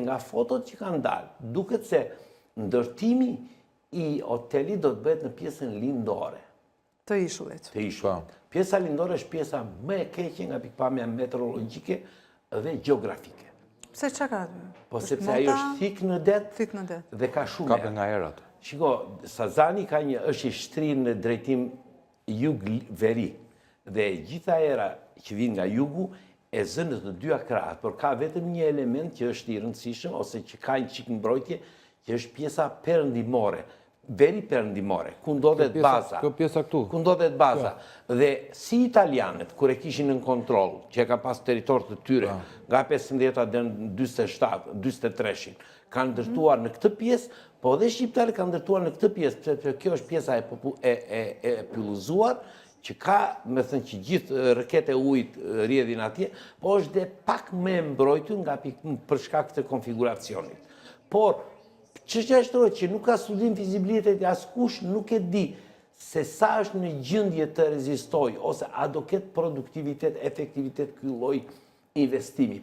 nga fotot që kanë dalë, duket se ndërtimi i hotelit do të bëhet në pjesën lindore. Të ishullit. Të ishullit. Pjesa lindore është pjesa më e keqe nga pikpamja meteorologjike dhe gjeografike. Pse çka ka aty? Po sepse ajo është thikë në det dhe ka shumë erë. Ka nga erat. Shiko, Sazani është i shtrirë në drejtim jug-veri dhe gjitha era që vinë nga jugu e zënë të dyja krahët, por ka vetëm një element që është i rëndësishëm ose që ka një çik mbrojtje, që është pjesa perëndimore, veri perëndimore, ku ndodhet baza. Kjo pjesa këtu. Ku ndodhet baza. Dhe si italianët, kur e kishin në kontroll, që e ka pas territor të tyre, nga 15-ta deri në 47, 43-shin, kanë ndërtuar në këtë pjesë, po dhe shqiptarët kanë ndërtuar në këtë pjesë, sepse kjo është pjesa e pylluzuar, që ka, me thënë që gjithë rëket e ujit rjedhin atje, po është dhe pak me mbrojtur nga për shkak të konfiguracionit. Por, çështja është që nuk ka studim fizibiliteti, askush nuk e di se sa është në gjendje të rezistojë ose a do ketë produktivitet, efektivitet ky lloj investimi.